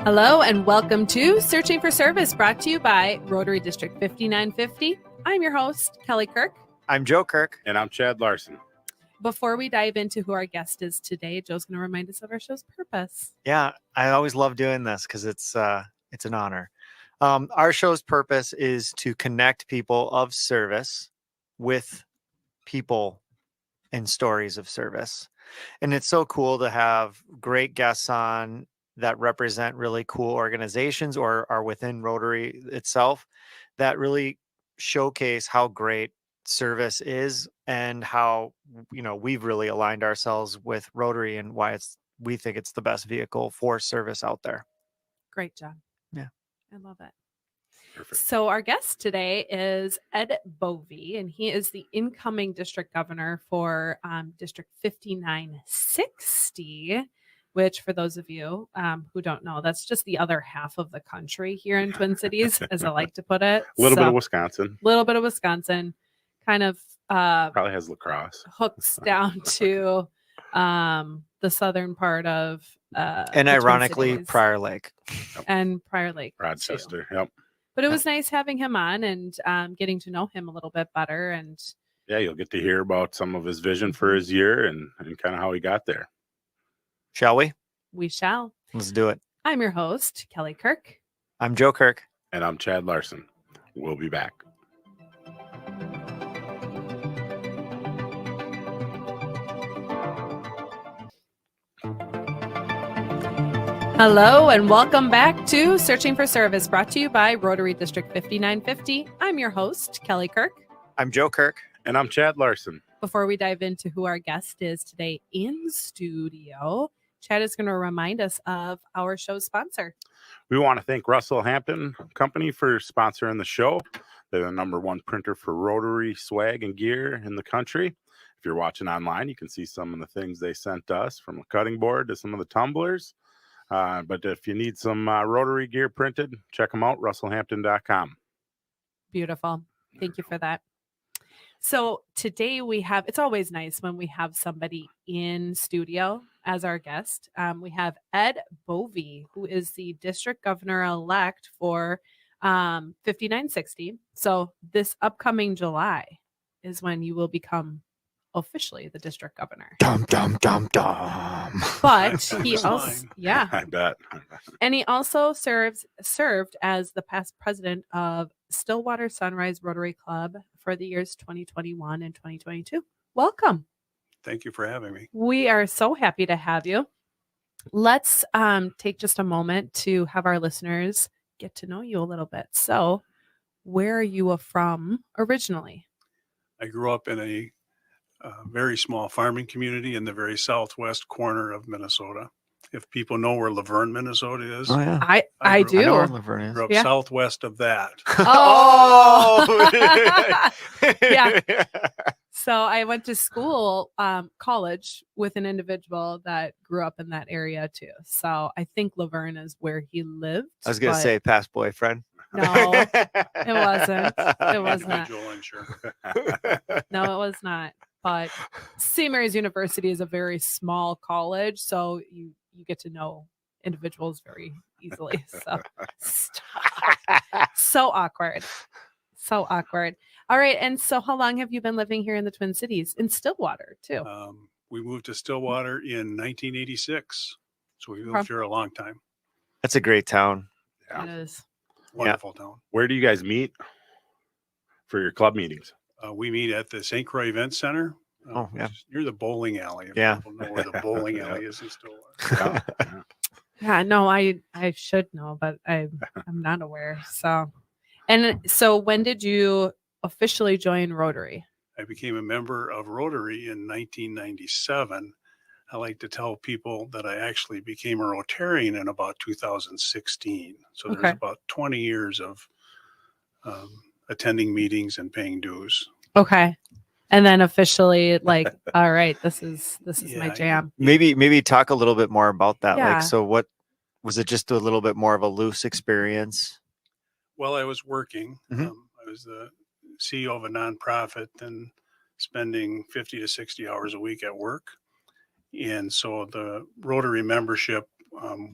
Hello and welcome to Searching for Service, brought to you by Rotary District 5950. I'm your host, Kelly Kirk. I'm Joe Kirk. And I'm Chad Larson. Before we dive into who our guest is today, Joe's going to remind us of our show's purpose. Yeah, I always love doing this because it's an honor. Our show's purpose is to connect people of service with people and stories of service. And it's so cool to have great guests on that represent really cool organizations or are within Rotary itself that really showcase how great service is and how, we've really aligned ourselves with Rotary and why we think it's the best vehicle for service out there. Great job. Yeah. I love it. Perfect. So our guest today is Ed Boeve, and he is the incoming district governor for District 5960, which for those of you who don't know, that's just the other half of the country here in Twin Cities, as I like to put it. A little bit of Wisconsin. Kind of Probably has lacrosse. hooks down to the southern part of And the Twin ironically, Cities. Prior Lake. And Prior Lake too. Rochester. Yep. But it was nice having him on and getting to know him a little bit better. And yeah, you'll get to hear about some of his vision for his year and kind of how he got there. Shall we? we shall. Let's do it. I'm your host, Kelly Kirk. I'm Joe Kirk. And I'm Chad Larson. We'll be back. Hello and welcome back to Searching for Service, brought to you by Rotary District 5950. I'm your host, Kelly Kirk. I'm Joe Kirk. And I'm Chad Larson. Before we dive into who our guest is today in studio, Chad is going to remind us of our show's sponsor. We want to thank Russell Hampton Company for sponsoring the show. They're the #1 printer for Rotary swag and gear in the country. If you're watching online, you can see some of the things they sent us, from a cutting board to some of the tumblers. But if you need some Rotary gear printed, check them out, russellhampton.com. Beautiful. Thank you for that. So today it's always nice when we have somebody in studio as our guest. We have Ed Boeve, who is the district governor-elect for 5960. So this upcoming July is when you will become officially the district governor. Dum, dum, dum, dum. But he also, yeah. I bet. And he also served as the past president of Stillwater Sunrise Rotary Club for the years 2021 and 2022. Welcome. Thank you for having me. We are so happy to have you. Let's take just a moment to have our listeners get to know you a little bit. So, where are you from originally? I grew up in a very small farming community in the very southwest corner of Minnesota. If people know where Laverne, Minnesota is. Oh, yeah. I grew- I know where do. Laverne is. Grew up Yeah. southwest of that. Oh! Yeah. So I went to school, college, with an individual that grew up in that area too. So I think Laverne is where he lived. I was going to but say past boyfriend. No, it wasn't. It was not. Individual, I'm sure. No, it was not. But St. Mary's University is a very small college, so you get to know individuals very easily. So stop. So awkward. So awkward. All right. And so how long have you been living here in the Twin Cities? In Stillwater, too. We moved to Stillwater in 1986. So we lived here a long time. That's a great town. Yeah. It is. Wonderful town. Where do you guys meet for your club meetings? We meet at the St. Croix Event Center. Oh, yeah. Which is near the bowling alley. If Yeah. people know where the bowling alley is in Stillwater. Yeah. Yeah, no, I should know, but I'm not aware. So when did you officially join Rotary? I became a member of Rotary in 1997. I like to tell people that I actually became a Rotarian in about 2016. So Okay. there's about 20 years of attending meetings and paying dues. Okay. And then officially, like, all right, this is my Yeah. jam. Maybe talk a little bit more about that. Yeah. Like, so what was it? Just a little bit more of a loose experience? While I was working, Mhm. I was the CEO of a nonprofit and spending 50 to 60 hours a week at work. And so the Rotary membership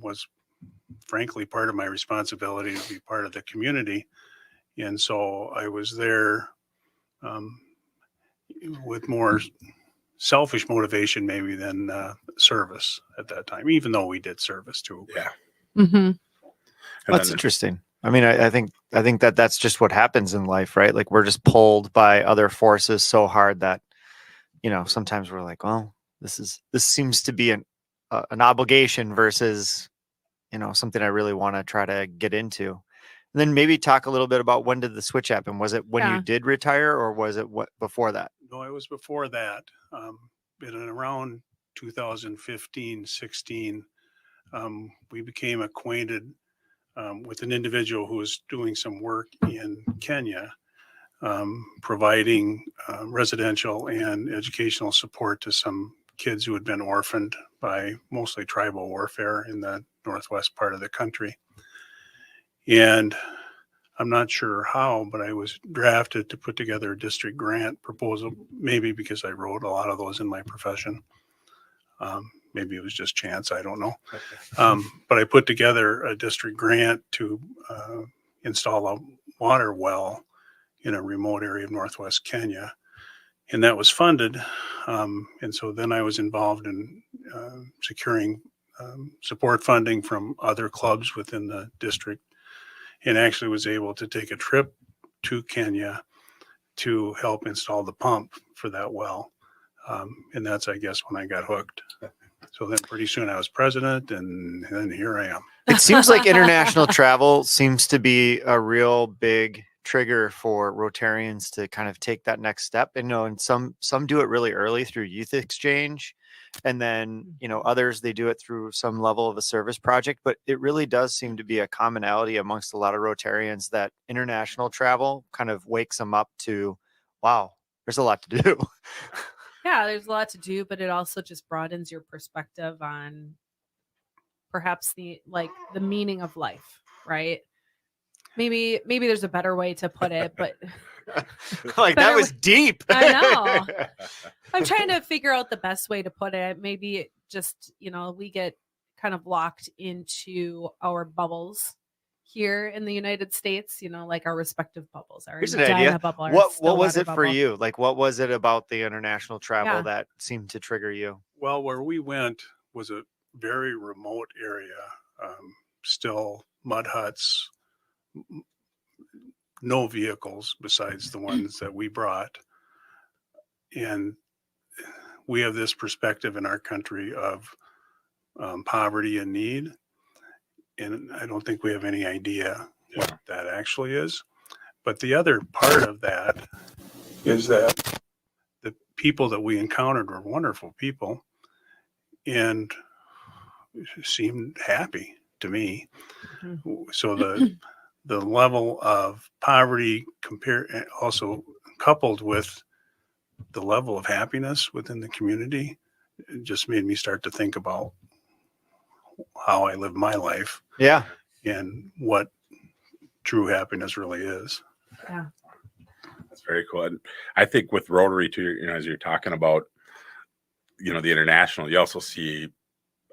was frankly part of my responsibility to be part of the community. And so I was there um, with more selfish motivation maybe than service at that time, even though we did service too. Yeah. Mm-hmm. And That's then interesting. I mean, I think that that's just what happens in life, right? Like we're just pulled by other forces so hard that, you know, sometimes we're like, well, this seems to be an obligation versus, you know, something I really want to try to get into. And then maybe talk a little bit about when did the switch happen? Was it when you Yeah. did retire, or was it what before that? No, it was before that. In around 2015, 16, we became acquainted with an individual who was doing some work in Kenya, providing residential and educational support to some kids who had been orphaned by mostly tribal warfare in the northwest part of the country. And I'm not sure how, but I was drafted to put together a district grant proposal, maybe because I wrote a lot of those in my profession. Maybe it was just chance, I don't know. But I put together a district grant to install a water well in a remote area of northwest Kenya. And that was funded. And so then I was involved in securing support funding from other clubs within the district, and actually was able to take a trip to Kenya to help install the pump for that well. And that's, I guess, when I got hooked. So then pretty soon I was president, and then here I am. It seems like international travel seems to be a real big trigger for Rotarians to kind of take that next step. And, you know, and some do it really early through youth exchange. And then, you know, others, they do it through some level of a service project. But it really does seem to be a commonality amongst a lot of Rotarians that international travel kind of wakes them up to, wow, there's a lot to do. Yeah, there's a lot to do, but it also just broadens your perspective on perhaps the meaning of life, right? Maybe there's a better way to put it, but Like that was deep. I know. I'm trying to figure out the best way to put it. Maybe it just, you know, we get kind of locked into our bubbles here in the United States, you know, like our respective bubbles. Our Here's an Medina idea. bubble, our What was Stillwater it for bubble. you? Like, what was it about the international travel Yeah. that seemed to trigger you? Well, where we went was a very remote area, still mud huts, no vehicles besides the ones that we brought. And we have this perspective in our country of poverty and need. And I don't think we have any idea what that actually is. But the other part of that is that the people that we encountered were wonderful people and seemed happy to me. So the level of poverty also coupled with the level of happiness within the community, it just made me start to think about how I live my life. Yeah. And what true happiness really is. Yeah. That's very cool. And I think with Rotary too, you know, as you're talking about, you know, the international, you also see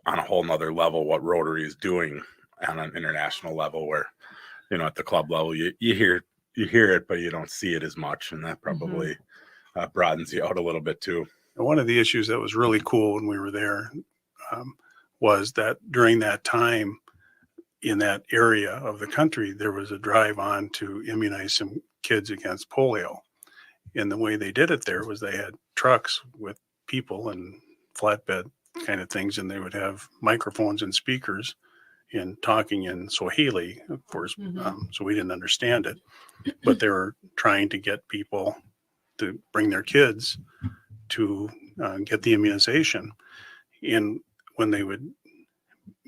on a whole nother level what Rotary is doing on an international level, where, you know, at the club level, you hear it, but you don't see it as much. And that probably broadens you out a little bit too. And one of the issues that was really cool when we were there was that during that time in that area of the country, there was a drive on to immunize some kids against polio. And the way they did it there was they had trucks with people and flatbed kind of things, and they would have microphones and speakers and talking in Swahili, of course. So we didn't understand it, but they were trying to get people to bring their kids to get the immunization. And when they would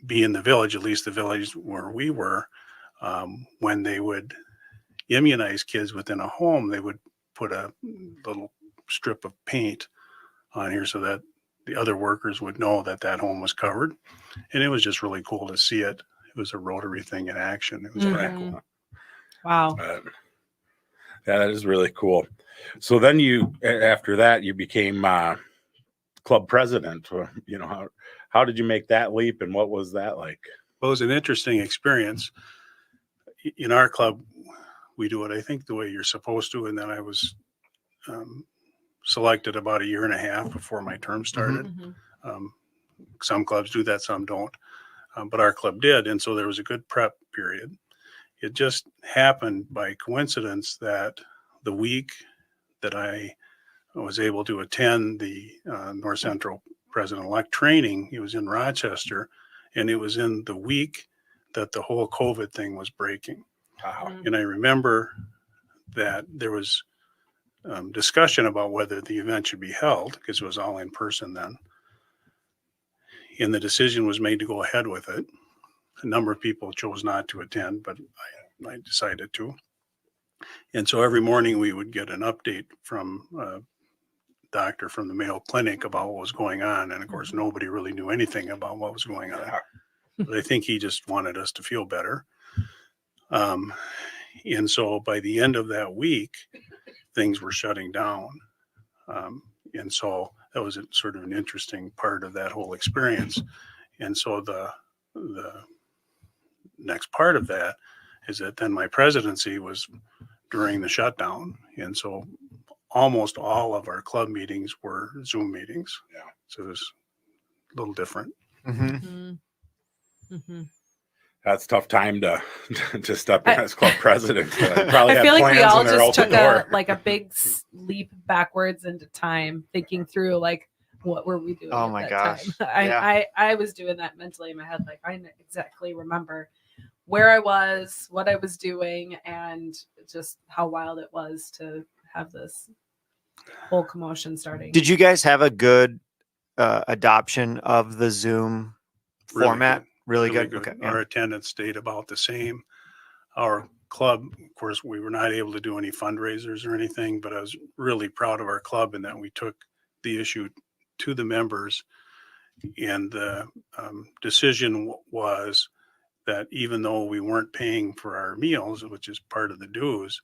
be in the village, at least the village where we were, when they would immunize kids within a home, they would put a little strip of paint on here so that the other workers would know that that home was covered. And it was just really cool to see it. It was a Rotary thing in action. It was pretty cool. Wow. Yeah, that is really cool. So then after that, you became club president. You know, how did you make that leap, and what was that like? Well, it was an interesting experience. In our club, we do it, I think, the way you're supposed to. And then I was selected about a year and a half before my term started. Mhm. Some clubs do that, some don't. But our club did. And so there was a good prep period. It just happened by coincidence that the week that I was able to attend the North Central President-elect training, it was in Rochester, and it was in the week that the whole COVID thing was breaking. Wow. And I remember that there was discussion about whether the event should be held, because it was all in person then. And the decision was made to go ahead with it. A number of people chose not to attend, but I decided to. And so every morning we would get an update from a doctor from the Mayo Clinic about what was going on. And of course, nobody really knew anything about what was going on. But I think he just wanted us to feel better. And so by the end of that week, things were shutting down. And so that was sort of an interesting part of that whole experience. And so the next part of that is that then my presidency was during the shutdown. And so almost all of our club meetings were Zoom meetings. Yeah. So it was a little different. Mhm. That's a tough time to step in as club president. Probably I had feel like we plans all and they're just open took door. a leap backwards into time, thinking through like what were we doing. Oh at my that gosh. time. Yeah. I was doing that mentally in my head, like I exactly remember where I was, what I was doing, and just how wild it was to have this whole commotion starting. Did you guys have a good adoption of the Zoom Really format? good. Really, Really good. good. Okay. Our attendance stayed about the same. Our club, of course, we were not able to do any fundraisers or anything, but I was really proud of our club in that we took the issue to the members. And the decision was that even though we weren't paying for our meals, which is part of the dues,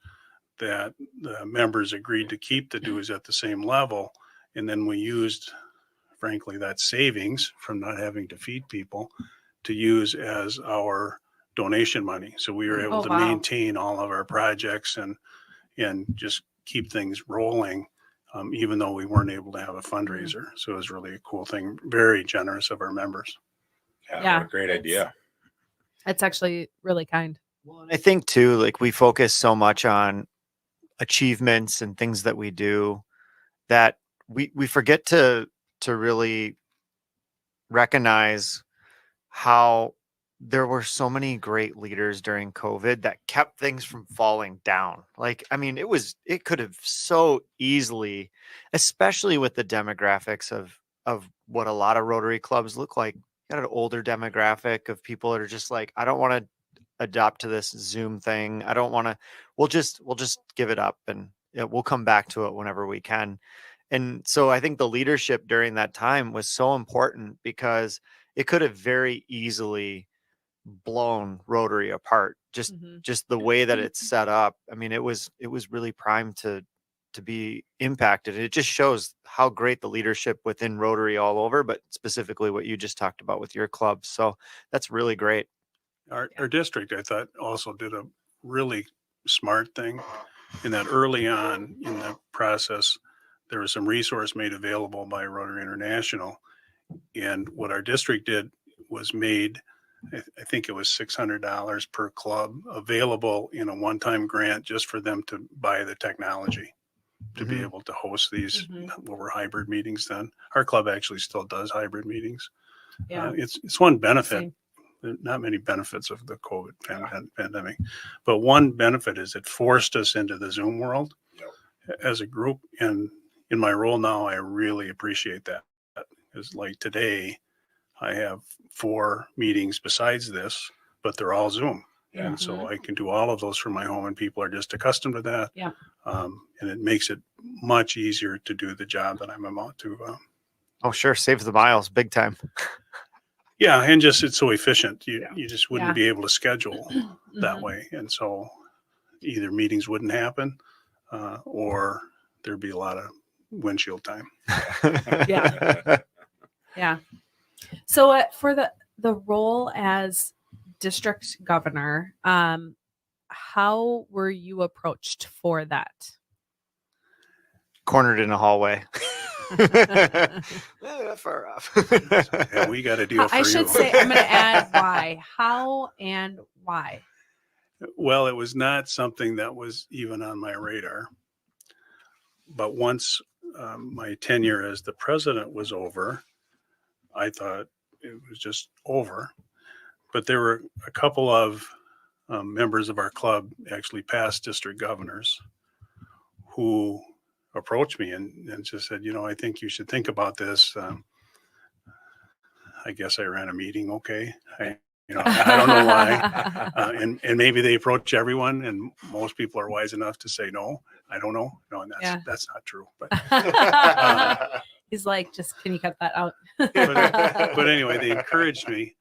that the members agreed to keep the dues at the same level. And then we used, frankly, that savings from not having to feed people to use as our donation money. So we were able to wow. maintain all of our projects and just keep things rolling, even though we weren't able to have a fundraiser. So it was really a cool thing. Very generous of our members. Yeah, What a great idea. It's actually really kind. Well, and I think too, like we focus so much on achievements and things that we do that we forget to really recognize how there were so many great leaders during COVID that kept things from falling down. Like, I mean, it could have so easily, especially with the demographics of what a lot of Rotary clubs look like. You got an older demographic of people that are just like, I don't want to adopt to this Zoom thing. I don't want to, we'll just give it up and we'll come back to it whenever we can. And so I think the leadership during that time was so important because it could have very easily blown Rotary apart. Just the way that it's set up. I mean, it was really primed to be impacted. It just shows how great the leadership within Rotary all over, but specifically what you just talked about with your club. So that's really great. Our district, I thought, also did a really smart thing in that early on in the process, there was some resource made available by Rotary International. And what our district did was made, I think it was $600 per club available in a one-time grant just for them to buy the technology to be able to host these what were hybrid meetings then. Our club actually still does hybrid meetings. Yeah. It's one benefit. Same. Not many benefits of the COVID pandemic, but one benefit is it forced us into the Zoom world as a group. And in my role now, I really appreciate that. Because like today, I have 4 meetings besides this, but they're all Zoom. And so I can do all of those from my home and people are just accustomed to that. Yeah. And it makes it much easier to do the job that I'm about to. Oh, sure. Saves the miles big time. Yeah. And just, it's so efficient. You just wouldn't Yeah. be able to schedule that way. And so either meetings wouldn't happen or there'd be a lot of windshield time. Yeah. Yeah. So for the role as district governor, how were you approached for that? Cornered in a hallway. Not far off. Yeah, we got a deal for I you. should say, I'm going to add why. How and why? Well, it was not something that was even on my radar. But once my tenure as the president was over, I thought it was just over. But there were a couple of members of our club, actually past district governors, who approached me and just said, I think you should think about this. I guess I ran a meeting. Okay. I don't know why. And maybe they approach everyone, and most people are wise enough to say, no, I don't know. No, and that's not true. But he's like, just, can you cut that out? but anyway, they encouraged me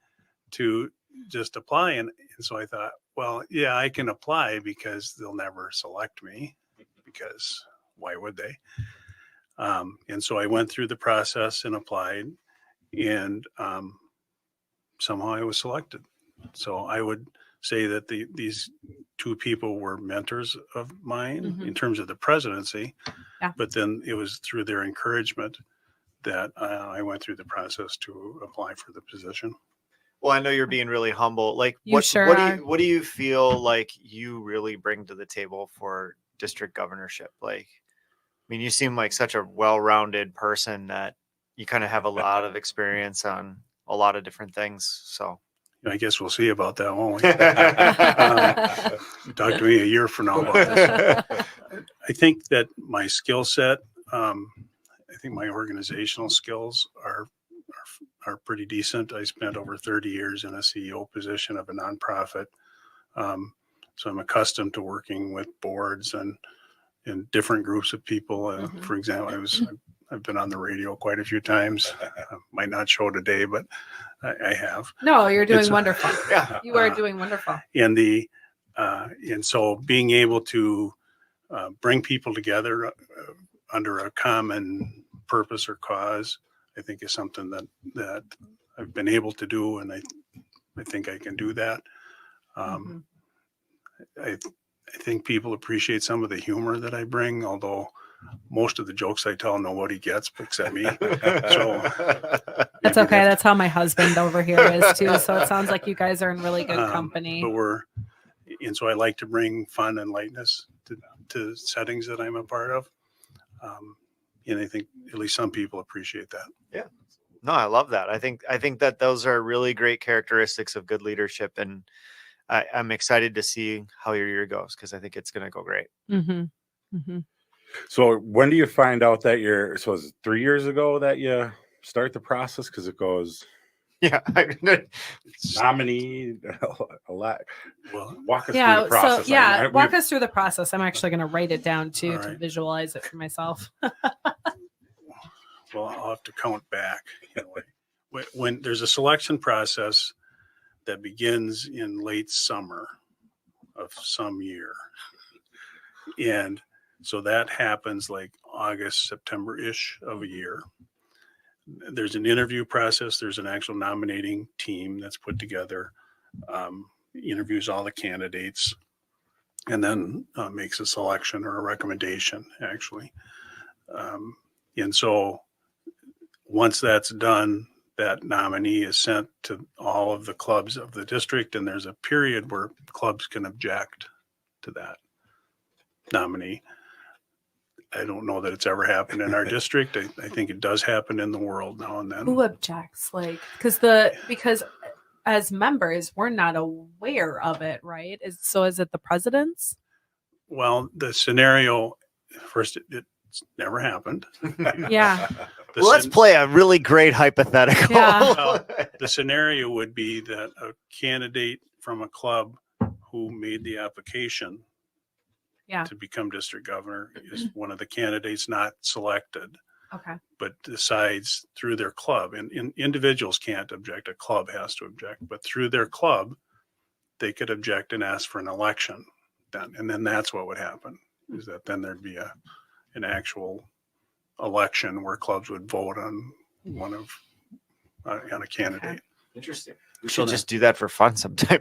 to just apply. And so I thought, well, yeah, I can apply because they'll never select me, because why would they? And so I went through the process and applied, and somehow I was selected. So I would say that these two people were mentors of mine in terms of the presidency, but then it was through their encouragement that I went through the process to apply for the position. Well, I know you're being really humble. Like, You what sure what are. do you feel like you really bring to the table for district governorship? Like, I mean, you seem like such a well-rounded person that you kind of have a lot of experience on a lot of different things. So I guess we'll see about that, won't we? Talk to me a year from now about this. I think that my skill set, I think my organizational skills are pretty decent. I spent over 30 years in a CEO position of a nonprofit. So I'm accustomed to working with boards and different groups of people. For example, I've been on the radio quite a few times. Might not show today, but I have. No, you're doing It's, wonderful. yeah, You are doing wonderful. And so being able to bring people together under a common purpose or cause, I think is something that I've been able to do, and I think I can do that. I think people appreciate some of the humor that I bring, although most of the jokes I tell nobody gets except me. So That's okay. That's how my husband over here is too. So it sounds like you guys are in really good company. And so I like to bring fun and lightness to settings that I'm a part of. And I think at least some people appreciate that. Yeah. No, I love that. I think that those are really great characteristics of good leadership, and I'm excited to see how your year goes, because I think it's going to go great. So when do you find out that so it's 3 years ago that you start the process? Because it goes, nominee, a lot. Well, walk us through the process. So walk us through the process. I'm actually going to write it down too, to visualize it for myself. Well, I'll have to count back. When there's a selection process that begins in late summer of some year, and so that happens like August, September-ish of a year. There's an interview process. There's an actual nominating team that's put together, interviews all the candidates, and then makes a selection or a recommendation, actually. And so once that's done, that nominee is sent to all of the clubs of the district, and there's a period where clubs can object to that nominee. I don't know that it's ever happened in our district. I think it does happen in the world now and then. Who objects? Like, because as members, we're not aware of it, right? Is it the president's? Well, the scenario, first, it's never happened. Yeah. Let's play a really great hypothetical. Yeah. The scenario would be that a candidate from a club who made the application to become district governor is one of the candidates not selected, but decides through their club, and individuals can't object, a club has to object, but through their club, they could object and ask for an election then. And then that's what would happen, is that then there'd be an actual election where clubs would vote on one of on a candidate. Interesting. We So should then- just do that for fun sometime.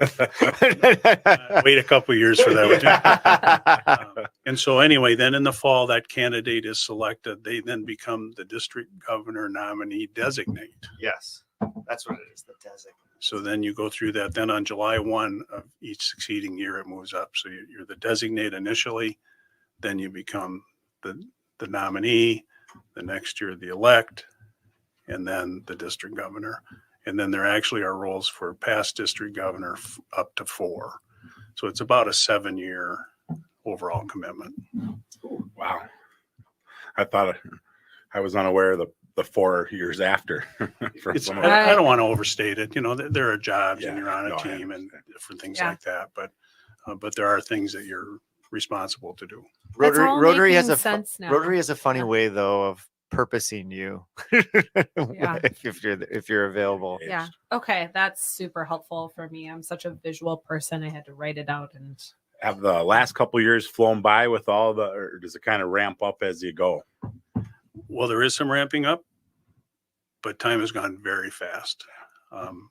Wait a couple of years for that. And so anyway, then in the fall, that candidate is selected. They then become the district governor nominee designate. Yes, that's what it is. The designate. So then you go through that. Then on July 1 of each succeeding year, it moves up. So you're the designate initially, then you become the nominee, the next year the elect, and then the district governor. And then there actually are roles for past district governor up to 4. So it's about a 7-year overall commitment. Wow. I thought I was unaware of the 4 years after. For It's, some of I don't want to overstate it. You know, there are jobs and Yeah, you're on a no, I team and understand. different things Yeah. like that. But there are things that you're responsible to do. That's all Rotary has making a sense now. Rotary has a funny Yeah. way though of purposing you. Yeah. if you're available. Yeah. Okay. That's super helpful for me. I'm such a visual person. I had to write it out and Have the last couple of years flown by with all the, or does it kind of ramp up as you go? Well, there is some ramping up, but time has gone very fast.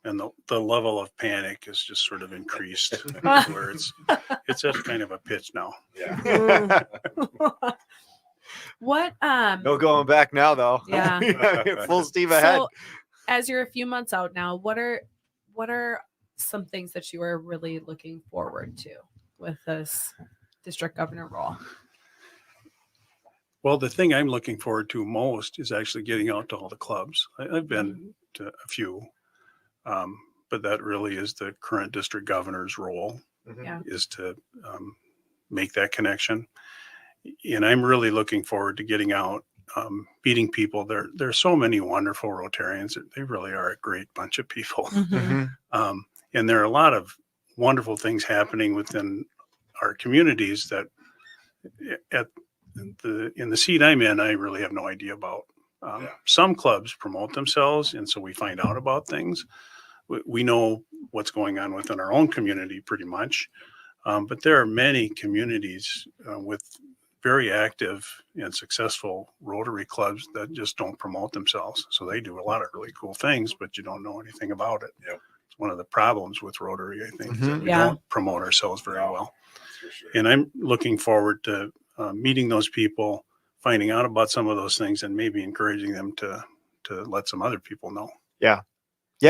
And the level of panic has just sort of increased where it's at kind of a pitch now. Yeah. what No going back now though. Yeah. Full steam ahead. So as you're a few months out now, what are some things that you are really looking forward to with this district governor role? Well, the thing I'm looking forward to most is actually getting out to all the clubs. I've been to a few, but that really is the current district governor's role, Yeah. is to make that connection. And I'm really looking forward to getting out, meeting people. There's so many wonderful Rotarians. They really are a great bunch of people. Mhm. And there are a lot of wonderful things happening within our communities that in the seat I'm in, I really have no idea about. Some clubs promote themselves, and so we find out about things. We know what's going on within our own community pretty much. But there are many communities with very active and successful Rotary clubs that just don't promote themselves. So they do a lot of really cool things, but you don't know anything about it. Yep. It's one of the problems with Rotary, I think, is that we Yeah. don't promote ourselves very No. well. That's for sure. And I'm looking forward to meeting those people, finding out about some of those things, and maybe encouraging them to let some other people know. Yeah,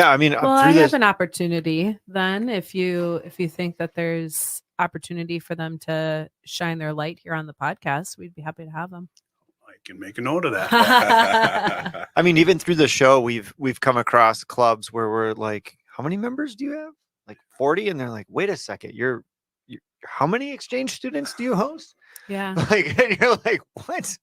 I mean, Well, I through have this, an opportunity then if you think that there's opportunity for them to shine their light here on the podcast, we'd be happy to have them. I can make a note of that. I mean, even through the show, we've come across clubs where we're like, how many members do you have? Like 40, and they're like, wait a second, you're how many exchange students do you host? Yeah. Like, and you're like, what?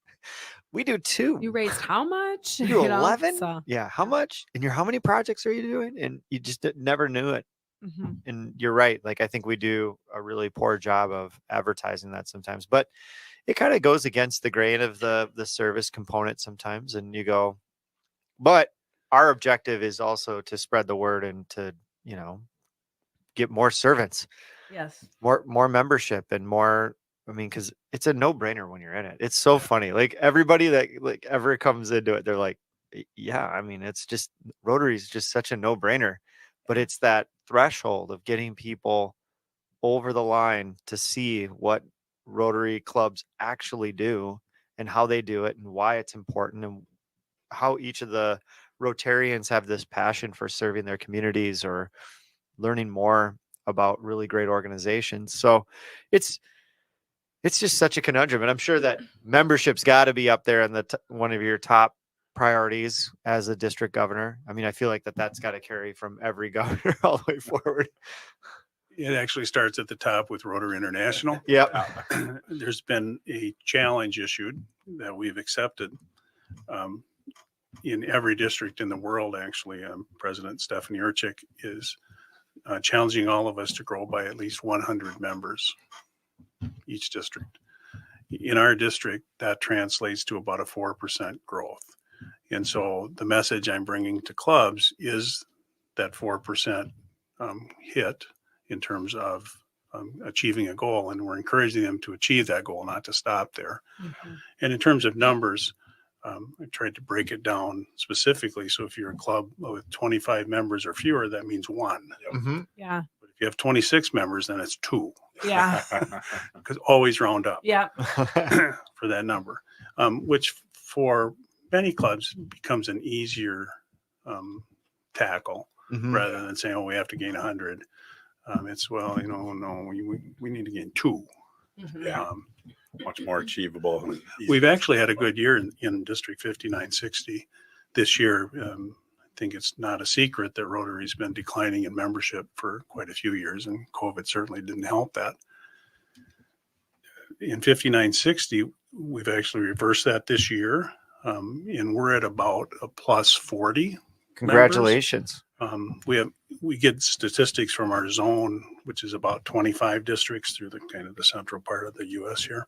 We do 2. You raised how much? You do know, 11? so, Yeah, how much? And how many projects are you doing? And you just never knew it. mhm. And you're right. Like, I think we do a really poor job of advertising that sometimes, but it kind of goes against the grain of the service component sometimes. And you go, but our objective is also to spread the word and to, get more servants, Yes. more membership, and more. I mean, because it's a no-brainer when you're in it. It's so funny. Like, everybody that like ever comes into it, they're like, yeah, I mean, it's just Rotary is just such a no-brainer. But it's that threshold of getting people over the line to see what Rotary clubs actually do and how they do it and why it's important and how each of the Rotarians have this passion for serving their communities or learning more about really great organizations. So it's just such a conundrum. And I'm sure that membership's got to be up there in the one of your top priorities as a district governor. I mean, I feel like that's got to carry from every governor all the way forward. It actually starts at the top with Rotary International. Yep. There's been a challenge issued that we've accepted in every district in the world. Actually, President Stephanie Urchik is challenging all of us to grow by at least 100 members each district. In our district, that translates to about a 4% growth. And so the message I'm bringing to clubs is that 4% hit in terms of achieving a goal. And we're encouraging them to achieve that goal, not to stop there. Mhm. And in terms of numbers, I tried to break it down specifically. So if you're a club with 25 members or fewer, that means one. Mhm. Yeah. But if you have 26 members, then it's two. Yeah. Because always round up Yeah. for that number, which for many clubs becomes an easier tackle Mhm. rather than saying, oh, we have to gain 100. It's, well, no, we need to gain two. Mhm. Yeah. Um, Much more achievable. And easy. We've actually had a good year in District 5960 this year. I think it's not a secret that Rotary's been declining in membership for quite a few years, and COVID certainly didn't help that. In 5960, we've actually reversed that this year, and we're at about a plus 40. Congratulations. We get statistics from our zone, which is about 25 districts through the kind of the central part of the U.S. here.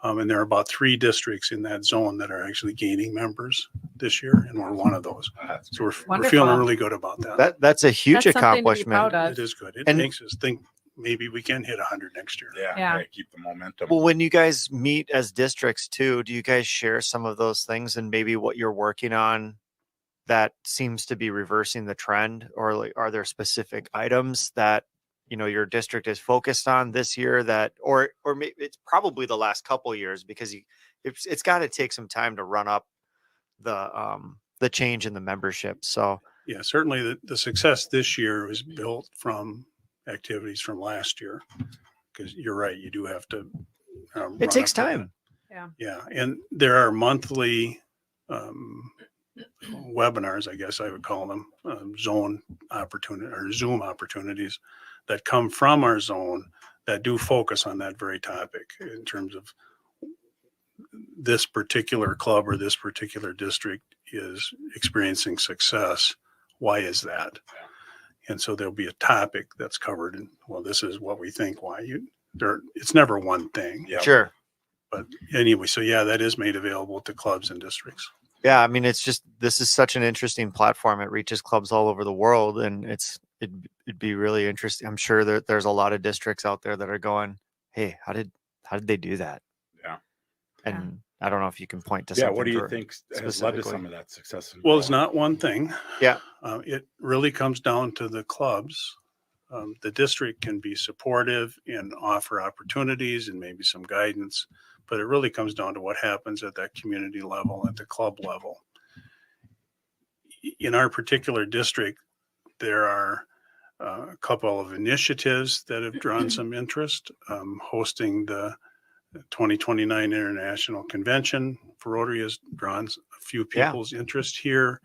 And there are about 3 districts in that zone that are actually gaining members this year, and we're one of those. So we're Wonderful. feeling really good about that. That's a huge That's something to be accomplishment. proud of. It is good. It And- makes us think maybe we can hit 100 next year. Yeah. Yeah. Hey, keep the momentum. Well, when you guys meet as districts too, do you guys share some of those things and maybe what you're working on that seems to be reversing the trend, or like, are there specific items that your district is focused on this year that, or maybe it's probably the last couple of years, because it's got to take some time to run up the change in the membership. So Yeah, certainly the success this year was built from activities from last year, because you're right, you do have to. Run it takes up to that. time. Yeah, and there are monthly webinars, I guess I would call them, zone opportunity or Zoom opportunities that come from our zone that do focus on that very topic in terms of this particular club or this particular district is experiencing success. Why is that? And so there'll be a topic that's covered, and well, this is what we think. Why it's never one thing. Yeah. Sure. But anyway, so yeah, that is made available to clubs and districts. Yeah, I mean, this is such an interesting platform. It reaches clubs all over the world, and it'd be really interesting. I'm sure that there's a lot of districts out there that are going, "Hey, how did they do that?" Yeah. And I don't know if you can point to Yeah. something. What do you for- think has led to specifically? some of that success? Well, it's not one thing. Yeah. It really comes down to the clubs. The district can be supportive and offer opportunities and maybe some guidance, but it really comes down to what happens at that community level, at the club level. In our particular district, there are a couple of initiatives that have drawn some interest. Hosting the 2029 International Convention for Rotary has drawn a few people's interest here.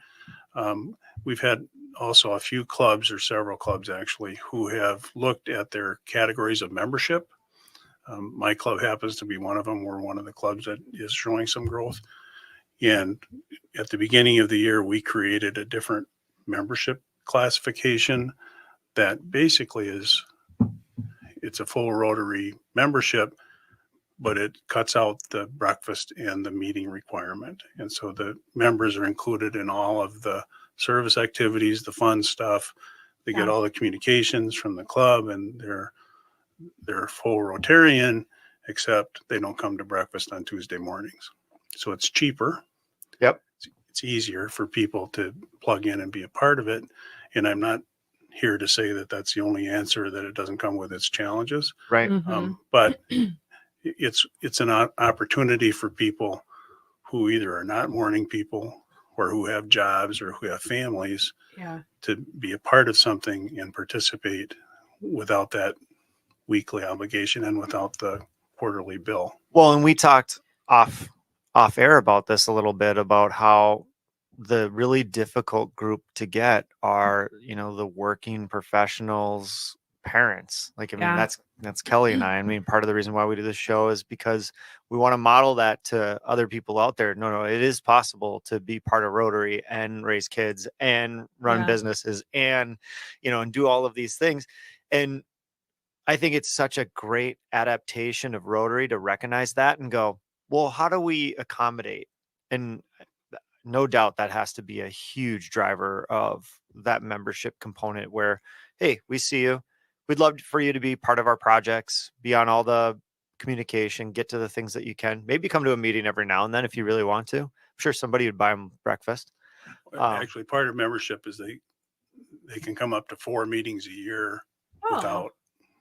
We've had also a few clubs, or several clubs actually, who have looked at their categories of membership. My club happens to be one of them. We're one of the clubs that is showing some growth. And at the beginning of the year, we created a different membership classification that basically it's a full Rotary membership, but it cuts out the breakfast and the meeting requirement. And so the members are included in all of the service activities, the fun stuff. They get all the communications from the club, and they're full Rotarian, except they don't come to breakfast on Tuesday mornings. So it's cheaper. Yep. It's easier for people to plug in and be a part of it. And I'm not here to say that that's the only answer, that it doesn't come with its challenges. Right. Mhm. But it's an opportunity for people who either are not morning people or who have jobs or who have families Yeah. to be a part of something and participate without that weekly obligation and without the quarterly bill. Well, and we talked off air about this a little bit, about how the really difficult group to get are, the working professionals, parents. Like, I mean, Yeah. that's Kelly and I mean, part of the reason why we do this show is because we want to model that to other people out there. No, it is possible to be part of Rotary and raise kids and run Yeah. businesses and, and do all of these things. And I think it's such a great adaptation of Rotary to recognize that and go, well, how do we accommodate? And no doubt that has to be a huge driver of that membership component where, hey, we see you. We'd love for you to be part of our projects, be on all the communication, get to the things that you can. Maybe come to a meeting every now and then if you really want to. sure somebody would buy them breakfast. Actually, part of membership is they can come up to 4 meetings a year Oh,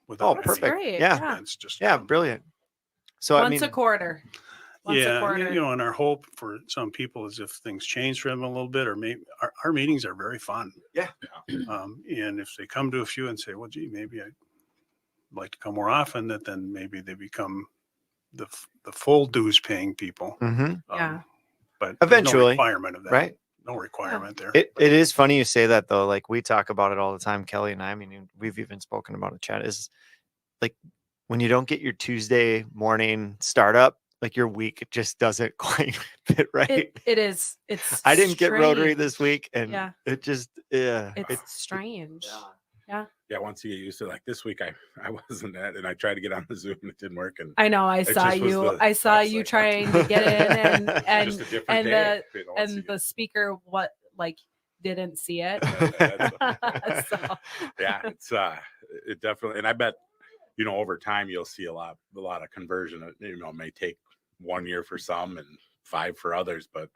without Oh, any perfect. great. Yeah. expense. Just Yeah. come. Brilliant. So, I once mean, a quarter. Once a Yeah, quarter. you know, and our hope for some people is if things change for them a little bit, or maybe our meetings are very fun. Yeah. And if they come to a few and say, well, gee, maybe I'd like to come more often, that then maybe they become the full dues paying people. mhm, Yeah. But there's Eventually, no requirement of that. right? No requirement there. It is funny you say that though. Like we talk about it all the time, Kelly and I. I mean, we've even spoken about it, Chad. Is like when you don't get your Tuesday morning startup, like your week just doesn't quite fit right. It is. It's. I didn't get Rotary strange. this week, and Yeah. it just yeah. It's strange. Yeah, once you get used to it, like this week, I wasn't at, and I tried to get on the Zoom and it didn't work. And I know. I It saw just was you. the- I saw that's you like- trying to get in, and just a different and day. You know, once you and the speaker didn't see it. get- So, yeah, it's it definitely, and I bet over time you'll see a lot of conversion. It may take 1 year for some and 5 for others, but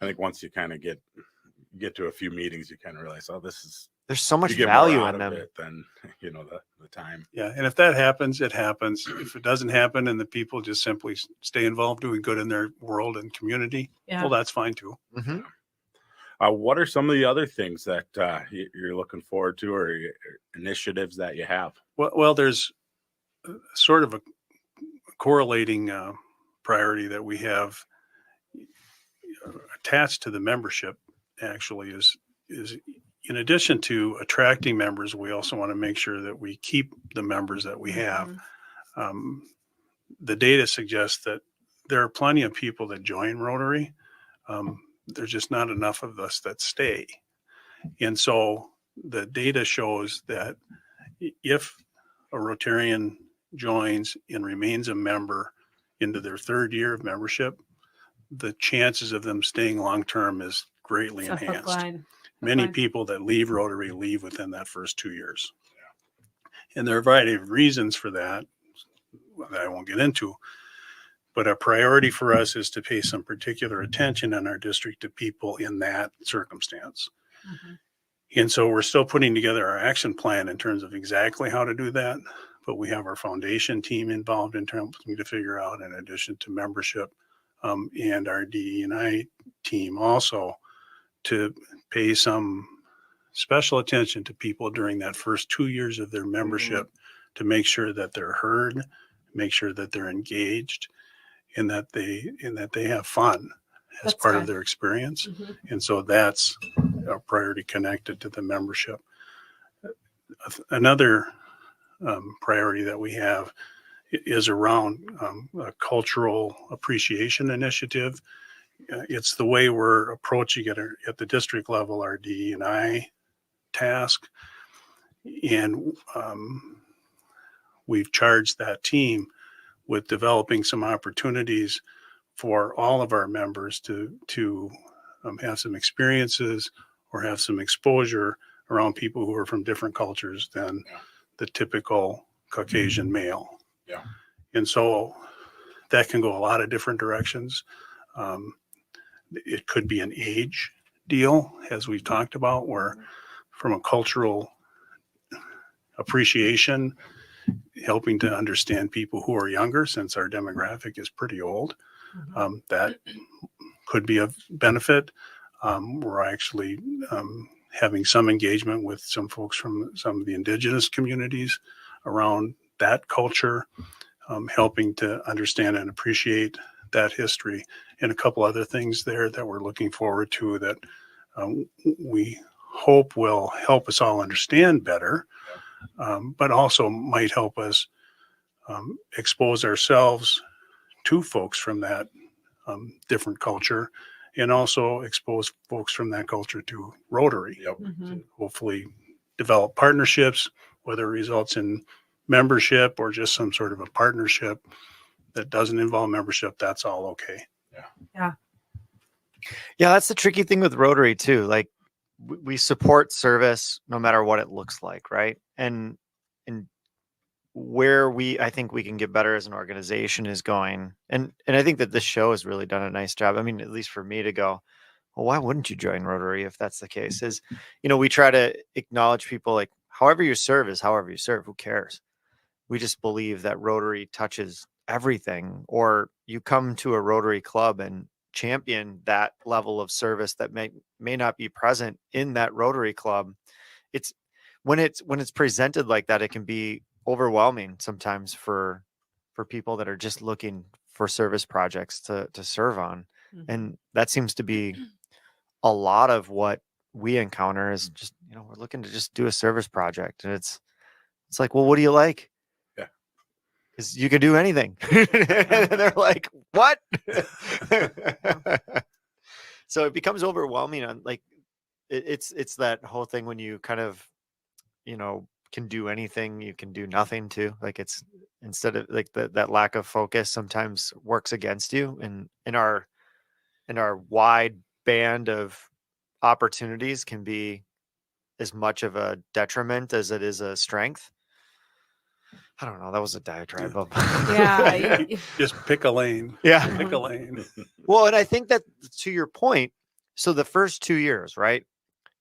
I think once you kind of get to a few meetings, you kind of realize, oh, this is There's so much you get more value out in of them. it than the time. Yeah. And if that happens, it happens. If it doesn't happen and the people just simply stay involved doing good in their world and community, yeah. well, that's fine too. Mhm. What are some of the other things that you're looking forward to, or initiatives that you have? Well, there's sort of a correlating priority that we have attached to the membership. Actually, is in addition to attracting members, we also want to make sure that we keep the members that we have. Mhm. The data suggests that there are plenty of people that join Rotary. There's just not enough of us that stay. And so the data shows that if a Rotarian joins and remains a member into their 3rd year of membership, the chances of them staying long-term is greatly It's a hook enhanced. line. Many line. people that leave Rotary leave within that first 2 years. And there are a variety of reasons for that I won't get into. But a priority for us is to pay some particular attention in our district to people in that circumstance. Mhm. And so we're still putting together our action plan in terms of exactly how to do that. But we have our foundation team involved in terms to figure out, in addition to membership, and our DE&I team also, to pay some special attention to people during that first 2 years of their membership to make sure that they're heard, make sure that they're engaged, and that they have fun as That's part of good. their experience. Mhm. And so that's a priority connected to the membership. Another priority that we have is around a cultural appreciation initiative. It's the way we're approaching it at the district level, our DE&I task. And we've charged that team with developing some opportunities for all of our members to have some experiences or have some exposure around people who are from different cultures than the typical Caucasian male. Yeah. And so that can go a lot of different directions. It could be an age deal, as we've talked about, where from a cultural appreciation, helping to understand people who are younger, since our demographic is pretty old, Mhm. that could be of benefit. We're actually having some engagement with some folks from some of the indigenous communities around that culture, helping to understand and appreciate that history, and a couple other things there that we're looking forward to that we hope will help us all understand better, but also might help us expose ourselves to folks from that different culture, and also expose folks from that culture to Rotary. Yep. Mhm. Hopefully develop partnerships, whether it results in membership or just some sort of a partnership that doesn't involve membership, that's all okay. Yeah, that's the tricky thing with Rotary too. Like we support service no matter what it looks like, right? And where I think we can get better as an organization is going, and I think that this show has really done a nice job. I mean, at least for me to go, well, why wouldn't you join Rotary if that's the case? Is, we try to acknowledge people like however you serve is however you serve. Who cares? We just believe that Rotary touches everything, or you come to a Rotary club and champion that level of service that may not be present in that Rotary club. It's when it's presented like that, it can be overwhelming sometimes for people that are just looking for service projects to serve on. And that seems to be a lot of what we encounter is just, we're looking to just do a service project. And it's like, well, what do you like? Yeah. Because you can do anything. And they're like, what? So it becomes overwhelming on like, it's that whole thing when you kind of, can do anything, you can do nothing too. Like it's, instead of like that lack of focus sometimes works against you, and in our wide band of opportunities can be as much of a detriment as it is a strength. I don't know. That was a diatribe. Yeah. Just pick a lane. Yeah. Pick a lane. Well, and I think that to your point, so the first 2 years, right?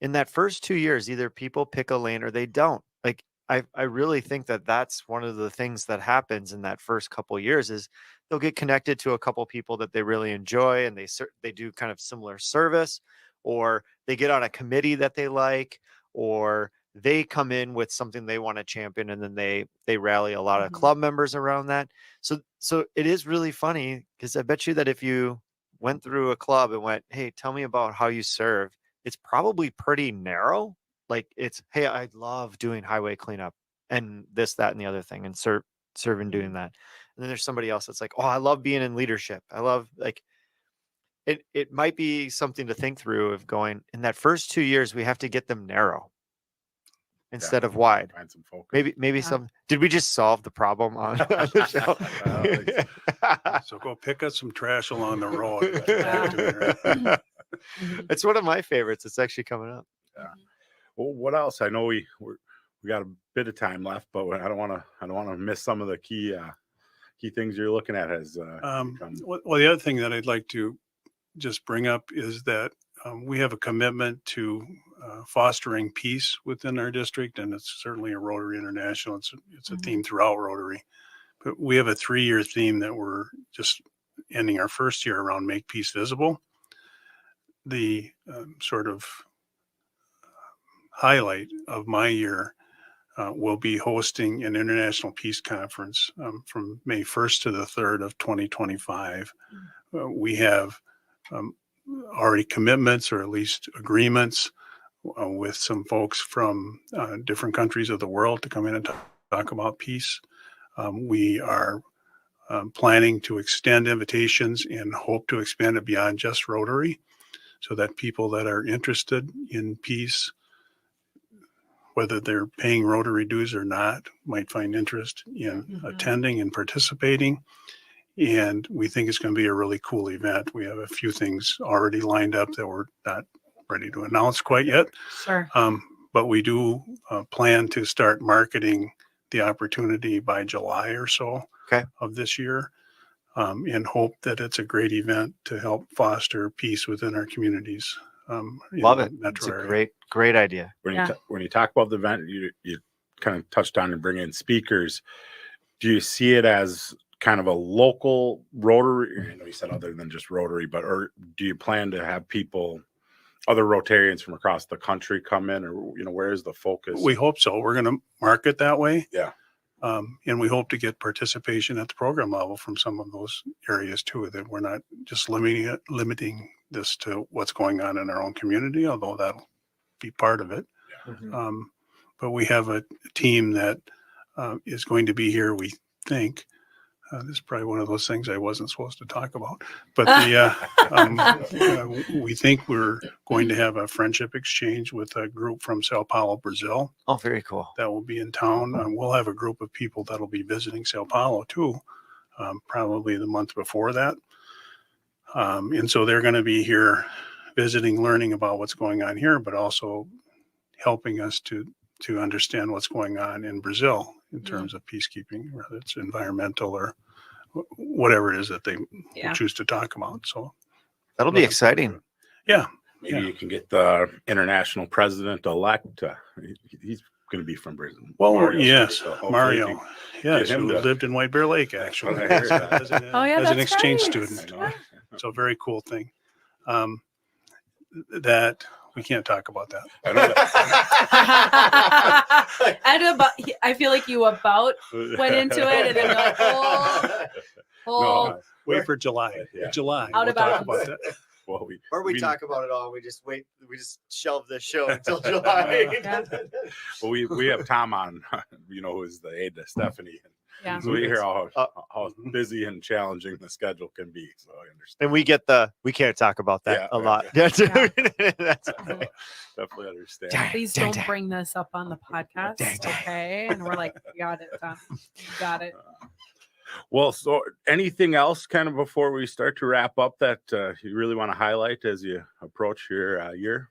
In that first 2 years, either people pick a lane or they don't. Like I really think that that's one of the things that happens in that first couple years is they'll get connected to a couple people that they really enjoy, and they do kind of similar service, or they get on a committee that they like, or they come in with something they want to champion, and then they rally a lot of club members around that. So it is really funny, because I bet you that if you went through a club and went, hey, tell me about how you serve, it's probably pretty narrow. Like it's, hey, I love doing highway cleanup and this, that, and the other thing, and serving doing that. And then there's somebody else that's like, oh, I love being in leadership. I love, like, it might be something to think through of going, in that first 2 years, we have to get them narrow instead of wide. Find some focus. Maybe did we just solve the problem on the show? So go pick up some trash along the road. It's one of my favorites. It's actually coming up. Yeah. Well, what else? I know we got a bit of time left, but I don't want to miss some of the key things you're looking at as well, the other thing that I'd like to just bring up is that we have a commitment to fostering peace within our district, and it's certainly a Rotary International. It's a theme throughout Rotary, but we have a 3-year theme that we're just ending our first year around Make Peace Visible. The sort of highlight of my year will be hosting an international peace conference from May 1st to the 3rd of 2025. We have already commitments, or at least agreements, with some folks from different countries of the world to come in and talk about peace. We are planning to extend invitations and hope to expand it beyond just Rotary, so that people that are interested in peace, whether they're paying Rotary dues or not, might find interest in attending and participating. And we think it's going to be a really cool event. We have a few things already lined up that we're not ready to announce quite yet. Sure. But we do plan to start marketing the opportunity by July or so of this year, and hope that it's a great event to help foster peace within our communities. Love it. It's a great idea. When you talk about the event, you kind of touched on and bring in speakers. Do you see it as kind of a local Rotary? You said other than just Rotary, or do you plan to have people, other Rotarians from across the country come in, or where is the focus? We hope so. We're going to market that way. Yeah. And we hope to get participation at the program level from some of those areas too, that we're not just limiting this to what's going on in our own community, although that'll be part of it. Yeah. But we have a team that is going to be here, we think. This is probably one of those things I wasn't supposed to talk about, but we think we're going to have a friendship exchange with a group from Sao Paulo, Brazil. Oh, very cool. That will be in town. We'll have a group of people that'll be visiting Sao Paulo too, probably the month before that. And so they're going to be here visiting, learning about what's going on here, but also helping us to understand what's going on in Brazil. in terms of peacekeeping, whether it's environmental or whatever it is that they Yeah. choose to talk about. So That'll be looking forward to exciting. it. Yeah. Maybe Yeah. you can get the international president-elect. He's going to be from Brisbane. Well, Mario's yes, from- so hopefully Mario. you can Yes, him who to- lived in White Bear Lake, actually, I heard that. as an, Oh, yeah, as an that's exchange right. student. I know. So a very cool thing. That we can't talk about that. I know that. I feel like you about went into it and then you're like, oh, No, Wait for July. Yeah. July. Out We'll of talk bounds. about that. well, Or we talk about it all. We just shelve this show until July. Yeah. well, we have Tom on, who is the aide to Stephanie. yeah. So we hear how busy and challenging the schedule can be. So I understand. And we can't talk about that Yeah, a yeah, lot. Yeah. That's definitely understand. Please Dang, don't dang. bring this up on the podcast, Dang, dang. okay? And we're like, got it, done. Got it. Well, so anything else kind of before we start to wrap up that you really want to highlight as you approach your year?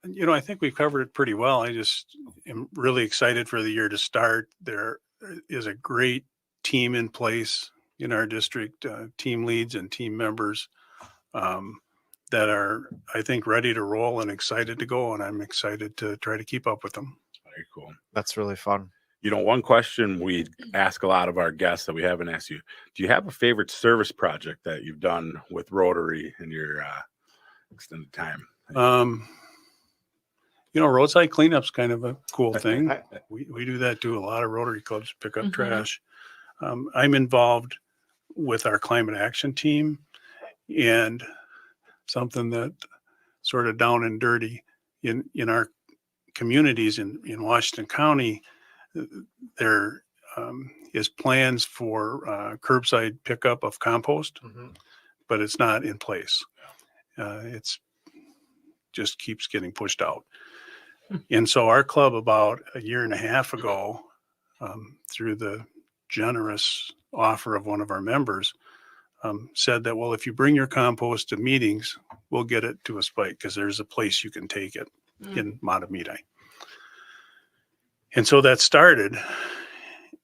I think we've covered it pretty well. I just am really excited for the year to start. There is a great team in place in our district, team leads and team members that are, I think, ready to roll and excited to go. And I'm excited to try to keep up with them. Very cool. That's really fun. One question we ask a lot of our guests that we haven't asked you, do you have a favorite service project that you've done with Rotary in your extended time? Roadside cleanup's kind of a cool thing. We do that too. A lot of Rotary clubs pick up Mhm. trash. I'm involved with our climate action team, and something that sort of down and dirty in our communities in Washington County, there is plans for curbside pickup of compost, but it's not in place. It's just keeps getting pushed out. And so our club about a year and a half ago, through the generous offer of one of our members, said that, well, if you bring your compost to meetings, we'll get it to a spike because there's a place you can take it in Matamidi. And so that started.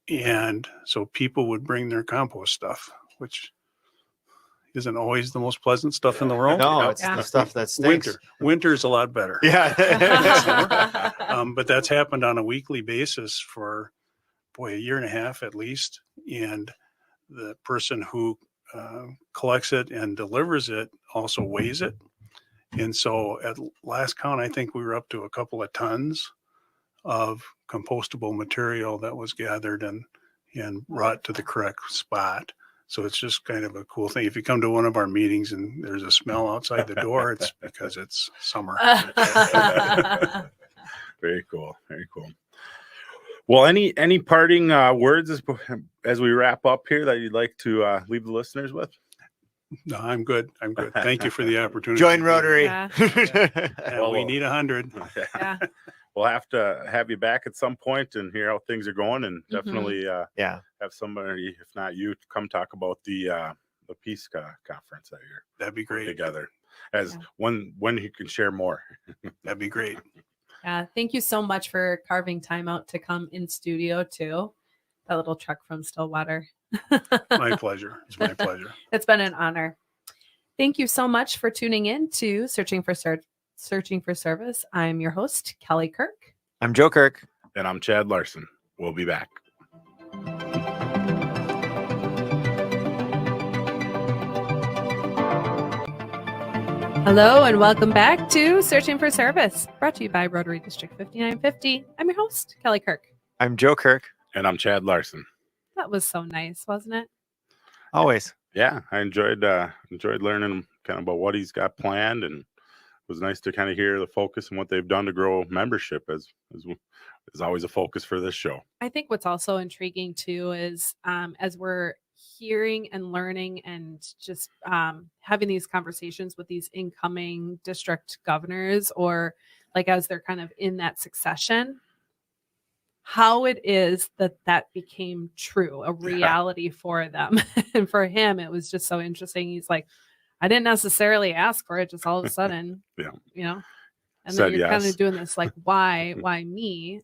And so people would bring their compost stuff, which isn't always the most pleasant stuff in the world. No, it's Yeah. the stuff that stinks. Winter is a lot better. Yeah. But that's happened on a weekly basis for a year and a half at least. And the person who collects it and delivers it also weighs it. And so at last count, I think we were up to a couple of tons of compostable material that was gathered and brought to the correct spot. So it's just kind of a cool thing. If you come to one of our meetings and there's a smell outside the door, it's because it's summer. Very cool. Very cool. Well, any parting words as we wrap up here that you'd like to leave the listeners with? No, I'm good. Thank you for the opportunity. Join Rotary. Yeah. Yeah, we need 100. Yeah. We'll have to have you back at some point and hear how things are going, and Mhm. definitely Yeah. have somebody, if not you, to come talk about the peace conference that you're That'd be great. together. As Yeah. when you can share more. That'd be great. Yeah. Thank you so much for carving time out to come in studio too. That little truck from Stillwater. My pleasure. It's my pleasure. It's been an honor. Thank you so much for tuning in to Searching for Service. I'm your host, Kelly Kirk. I'm Joe Kirk. And I'm Chad Larson. We'll be back. Hello and welcome back to Searching for Service, brought to you by Rotary District 5950. I'm your host, Kelly Kirk. I'm Joe Kirk. And I'm Chad Larson. That was so nice, wasn't it? Always. Yeah, I enjoyed learning kind of about what he's got planned, and it was nice to kind of hear the focus and what they've done to grow membership as is always a focus for this show. I think what's also intriguing too is as we're hearing and learning and just having these conversations with these incoming district governors, or like as they're kind of in that succession, how it is that became true, a reality for them. And for him, it was just so interesting. He's like, I didn't necessarily ask for it, just all of a sudden, Yeah. And Said then you're kind yes. of doing this like, why me?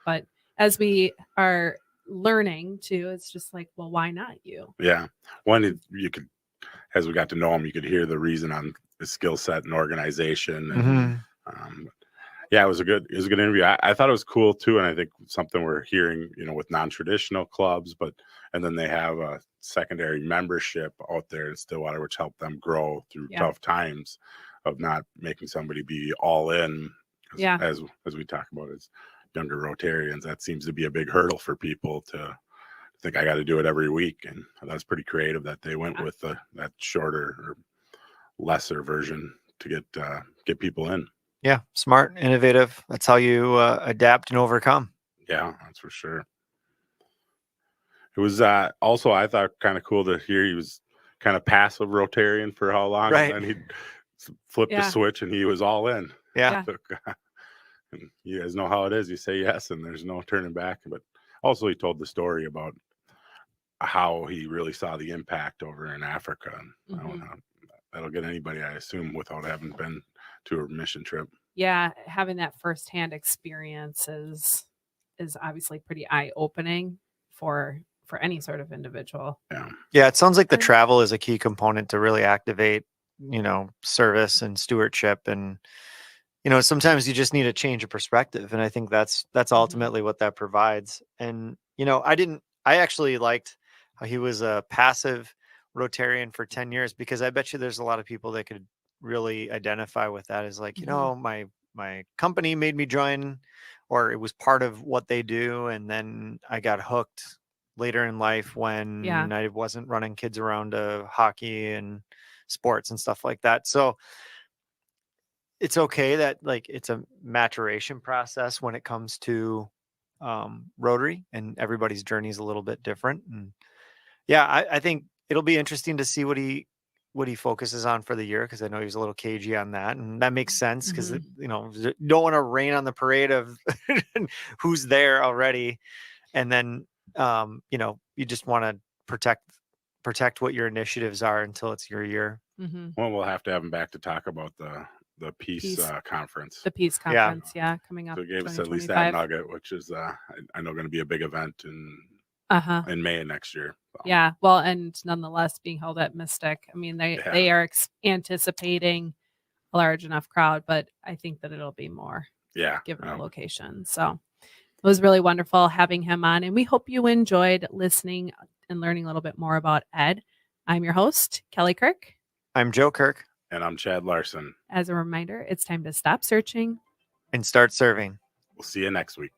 But as we are learning too, it's just like, well, why not you? Yeah. You could, as we got to know him, you could hear the reason on his skill set and organization. And, Mhm. yeah, it was a good interview. I thought it was cool too. And I think something we're hearing, with non-traditional clubs, and then they have a secondary membership out there in Stillwater, which helped them grow through Yeah. tough times of not making somebody be all in. Yeah. As we talk about as younger Rotarians, that seems to be a big hurdle for people to think I got to do it every week. And that's pretty creative that they went with that shorter or lesser version to get people in. Yeah, smart, innovative. That's how you adapt and overcome. Yeah, that's for sure. It was also, I thought, kind of cool to hear he was kind of passive Rotarian for how long, Right. and then he'd flip the switch and he was all in. Yeah. And you guys know how it is. You say yes, and there's no turning back. But also, he told the story about how he really saw the impact over in Africa. And I don't know, that'll get anybody, I assume, without having been to a mission trip. Yeah, having that firsthand experience is obviously pretty eye-opening for any sort of individual. Yeah, it sounds like the travel is a key component to really activate, service and stewardship. And, sometimes you just need a change of perspective. And I think that's ultimately what that provides. And, I actually liked how he was a passive Rotarian for 10 years, because I bet you there's a lot of people that could really identify with that. Is like, my company made me join, or it was part of what they do. And then I got hooked later in life when I wasn't running kids around to hockey and sports and stuff like that. So it's okay that it's a maturation process when it comes to Rotary, and everybody's journey is a little bit different. And I think it'll be interesting to see what he focuses on for the year, because I know he was a little cagey on that, and that makes sense, because you don't want to rain on the parade of who's there already, and then you just want to protect what your initiatives are until it's your year. Well, we'll have to have him back to talk about the peace conference. The peace conference, coming up. So it gave us at least that nugget, which is I know going to be a big event in May of next year. So. Yeah, well, and nonetheless being held at Mystic. I mean, they are anticipating a large enough crowd, but I think that it'll be more. Given the location. So it was really wonderful having him on, and we hope you enjoyed listening and learning a little bit more about Ed. I'm your host, Kelly Kirk. I'm Joe Kirk. And I'm Chad Larson. As a reminder, it's time to stop searching and start serving. We'll see you next week.